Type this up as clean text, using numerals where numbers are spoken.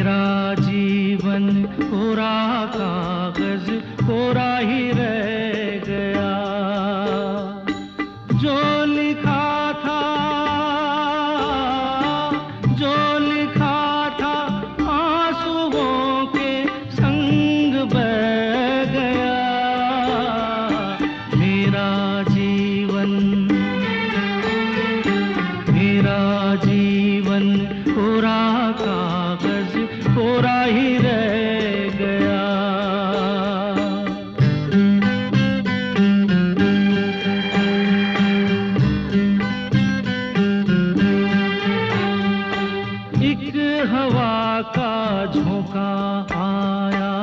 मेरा जीवन कोरा कागज कोरा ही रह गया। जो लिखा था, जो लिखा था आंसुओं के संग बह गया। मेरा जीवन, मेरा जीवन कोरा कागज कोरा ही रह गया। एक हवा का झोंका आया,